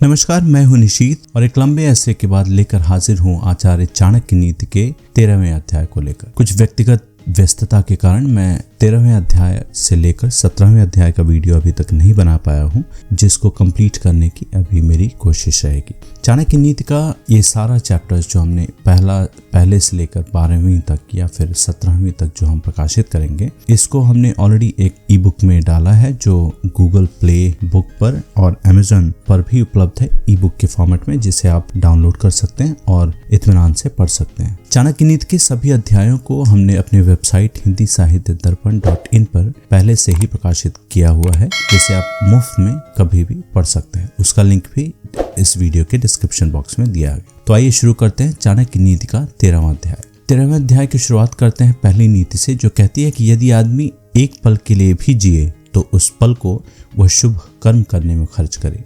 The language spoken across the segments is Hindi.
नमस्कार, मैं हूं निशीत और एक लंबे अरसे के बाद लेकर हाजिर हूं आचार्य चाणक्य नीति के 13वें अध्याय को लेकर। कुछ व्यक्तिगत व्यस्तता के कारण मैं 13वें अध्याय से लेकर 17वें अध्याय का वीडियो अभी तक नहीं बना पाया हूं, जिसको कंप्लीट करने की अभी मेरी कोशिश रहेगी। चाणक्य नीति का ये सारा चैप्टर्स जो हमने पहले से लेकर 12वीं तक या फिर 17वीं तक जो हम प्रकाशित करेंगे, इसको हमने ऑलरेडी एक ई बुक में डाला है जो गूगल प्ले बुक पर और अमेजन पर भी उपलब्ध है ई बुक के फॉर्मेट में, जिसे आप डाउनलोड कर सकते हैं और इत्मीनान से पढ़ सकते हैं। चाणक्य नीति के सभी अध्यायों को हमने अपने वेबसाइट हिंदी साहित्य दर्पण.in पर पहले से ही प्रकाशित किया हुआ है, जिसे आप मुफ्त में कभी भी पढ़ सकते हैं। उसका लिंक भी इस वीडियो के डिस्क्रिप्शन बॉक्स में दिया है। तो आइए शुरू करते हैं चाणक्य नीति का 13वां अध्याय। 13वें अध्याय की शुरुआत करते हैं पहली नीति से, जो कहती है कि यदि आदमी एक पल के लिए भी जिए तो उस पल को वह शुभ कर्म करने में खर्च करे।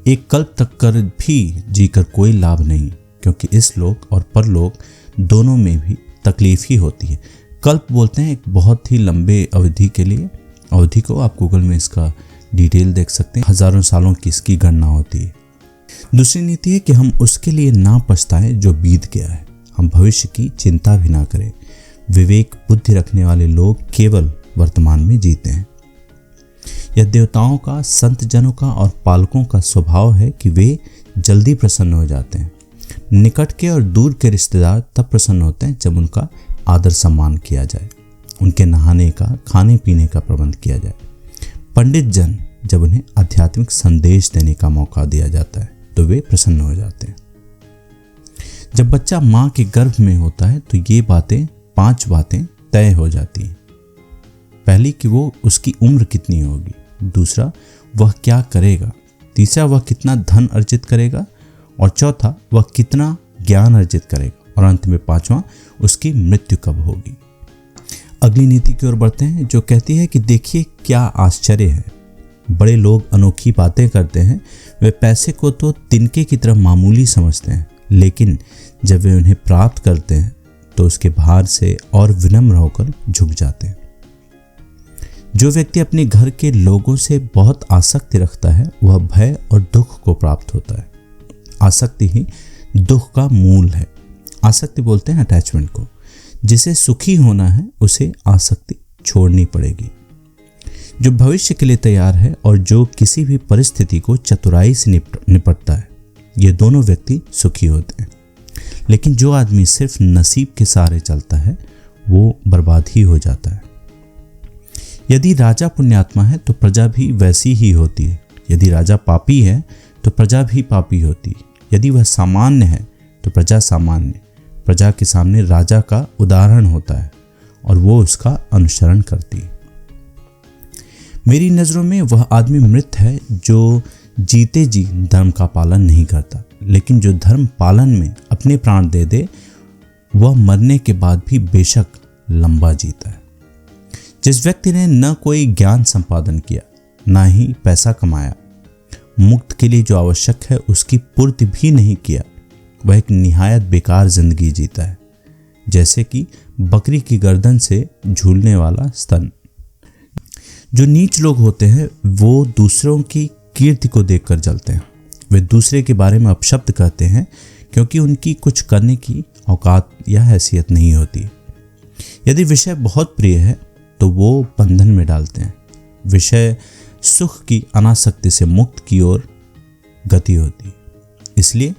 एक कल्प तक कर भी जीकर कोई लाभ नहीं, क्योंकि इस लोक और परलोक दोनों में भी तकलीफ ही होती है। कल्प बोलते हैं एक बहुत ही लंबे अवधि के लिए। अवधि को आप गूगल में इसका डिटेल देख सकते हैं, हजारों सालों की इसकी गणना होती है। दूसरी नीति है कि हम उसके लिए ना पछताएं जो बीत गया है, हम भविष्य की चिंता भी ना करें। विवेक बुद्धि रखने वाले लोग केवल वर्तमान में जीते हैं। यह देवताओं का, संत जनों का और पालकों का स्वभाव है कि वे जल्दी प्रसन्न हो जाते हैं। निकट के और दूर के रिश्तेदार तब प्रसन्न होते हैं जब उनका आदर सम्मान किया जाए, उनके नहाने का, खाने पीने का प्रबंध किया जाए। पंडित जन जब उन्हें आध्यात्मिक संदेश देने का मौका दिया जाता है तो वे प्रसन्न हो जाते हैं। जब बच्चा माँ के गर्भ में होता है तो ये 5 बातें तय हो जाती हैं। पहली कि वो उसकी उम्र कितनी होगी, दूसरा वह क्या करेगा, तीसरा वह कितना धन अर्जित करेगा और चौथा वह कितना ज्ञान अर्जित करेगा और अंत में 5वां उसकी मृत्यु कब होगी। अगली नीति की ओर बढ़ते हैं, जो कहती है कि देखिए क्या आश्चर्य है, बड़े लोग अनोखी बातें करते हैं। वे पैसे को तो तिनके की तरह मामूली समझते हैं, लेकिन जब वे उन्हें प्राप्त करते हैं तो उसके भार से और विनम्र होकर झुक जाते हैं। जो व्यक्ति अपने घर के लोगों से बहुत आसक्ति रखता है वह भय और दुख को प्राप्त होता है। आसक्ति ही दुख का मूल है। आसक्ति बोलते हैं अटैचमेंट को। जिसे सुखी होना है उसे आसक्ति छोड़नी पड़ेगी। जो भविष्य के लिए तैयार है और जो किसी भी परिस्थिति को चतुराई से निपटता है, ये दोनों व्यक्ति सुखी होते हैं। लेकिन जो आदमी सिर्फ नसीब के सहारे चलता है वो बर्बाद ही हो जाता है। यदि राजा पुण्यात्मा है तो प्रजा भी वैसी ही होती है। यदि राजा पापी है तो प्रजा भी पापी होती है। यदि वह सामान्य है तो प्रजा सामान्य। प्रजा के सामने राजा का उदाहरण होता है और वो उसका अनुसरण करती है। मेरी नज़रों में वह आदमी मृत है जो जीते जी धर्म का पालन नहीं करता, लेकिन जो धर्म पालन में अपने प्राण दे दे वह मरने के बाद भी बेशक लंबा जीता है। जिस व्यक्ति ने न कोई ज्ञान संपादन किया, ना ही पैसा कमाया, मुक्त के लिए जो आवश्यक है उसकी पूर्ति भी नहीं किया, वह एक निहायत बेकार जिंदगी जीता है, जैसे कि बकरी की गर्दन से झूलने वाला स्तन। जो नीच लोग होते हैं वो दूसरों की कीर्ति को देखकर जलते हैं। वे दूसरे के बारे में अपशब्द कहते हैं क्योंकि उनकी कुछ करने की औकात या हैसियत नहीं होती। यदि विषय बहुत प्रिय है तो वो बंधन में डालते हैं। विषय सुख की अनासक्ति से मुक्त की ओर गति होती है। इसलिए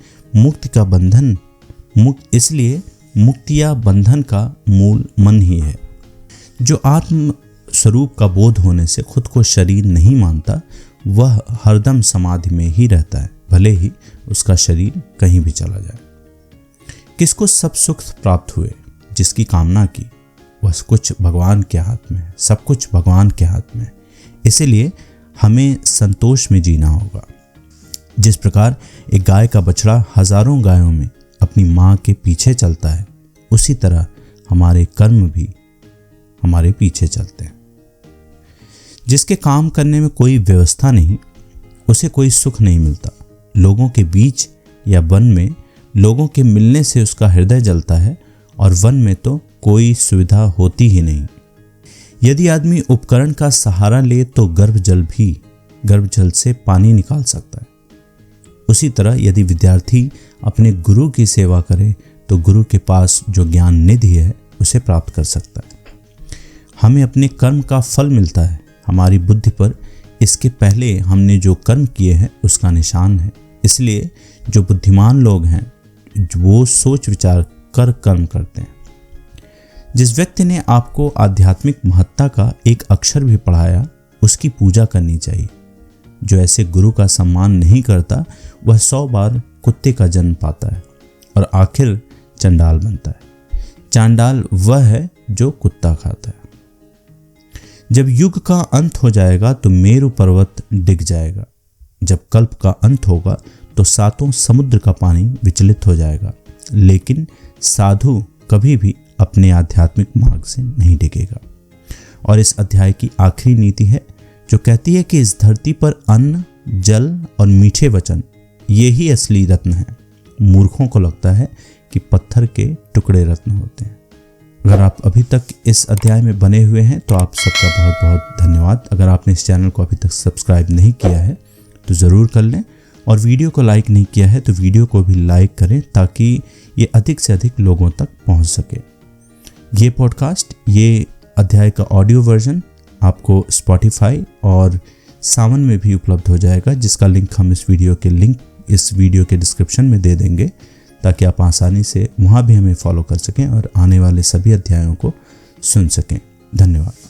मुक्ति या बंधन का मूल मन ही है। जो आत्म स्वरूप का बोध होने से खुद को शरीर नहीं मानता वह हरदम समाधि में ही रहता है, भले ही उसका शरीर कहीं भी चला जाए। किसको सब सुख प्राप्त हुए, जिसकी कामना की, वह कुछ भगवान के हाथ में है, सब कुछ भगवान के हाथ में है। इसीलिए हमें संतोष में जीना होगा। जिस प्रकार एक गाय का बछड़ा हजारों गायों में अपनी माँ के पीछे चलता है, उसी तरह हमारे कर्म भी हमारे पीछे चलते हैं। जिसके काम करने में कोई व्यवस्था नहीं, उसे कोई सुख नहीं मिलता। लोगों के बीच या वन में लोगों के मिलने से उसका हृदय जलता है और वन में तो कोई सुविधा होती ही नहीं। यदि आदमी उपकरण का सहारा ले तो गर्भ जल से पानी निकाल सकता है। उसी तरह यदि विद्यार्थी अपने गुरु की सेवा करे तो गुरु के पास जो ज्ञान निधि है उसे प्राप्त कर सकता है। हमें अपने कर्म का फल मिलता है, हमारी बुद्धि पर इसके पहले हमने जो कर्म किए हैं उसका निशान है। इसलिए जो बुद्धिमान लोग हैं वो सोच विचार कर कर्म करते हैं। जिस व्यक्ति ने आपको आध्यात्मिक महत्ता का एक अक्षर भी पढ़ाया उसकी पूजा करनी चाहिए। जो ऐसे गुरु का सम्मान नहीं करता वह 100 बार कुत्ते का जन्म पाता है और आखिर चंडाल बनता है। चांडाल वह है जो कुत्ता खाता है। जब युग का अंत हो जाएगा तो मेरु पर्वत डिग जाएगा। जब कल्प का अंत होगा तो 7 समुद्र का पानी विचलित हो जाएगा, लेकिन साधु कभी भी अपने आध्यात्मिक मार्ग से नहीं डिगेगा। और इस अध्याय की आखिरी नीति है जो कहती है कि इस धरती पर अन्न, जल और मीठे वचन ये ही असली रत्न है। मूर्खों को लगता है कि पत्थर के टुकड़े रत्न होते हैं। अगर आप अभी तक इस अध्याय में बने हुए हैं तो आप सबका बहुत बहुत धन्यवाद। अगर आपने इस चैनल को अभी तक सब्सक्राइब नहीं किया है तो ज़रूर कर लें, और वीडियो को लाइक नहीं किया है तो वीडियो को भी लाइक करें ताकि ये अधिक से अधिक लोगों तक पहुंच सके। ये पॉडकास्ट, ये अध्याय का ऑडियो वर्जन आपको स्पॉटिफाई और सावन में भी उपलब्ध हो जाएगा, जिसका लिंक हम इस वीडियो के डिस्क्रिप्शन में दे देंगे ताकि आप आसानी से वहाँ भी हमें फॉलो कर सकें और आने वाले सभी अध्यायों को सुन सकें। धन्यवाद।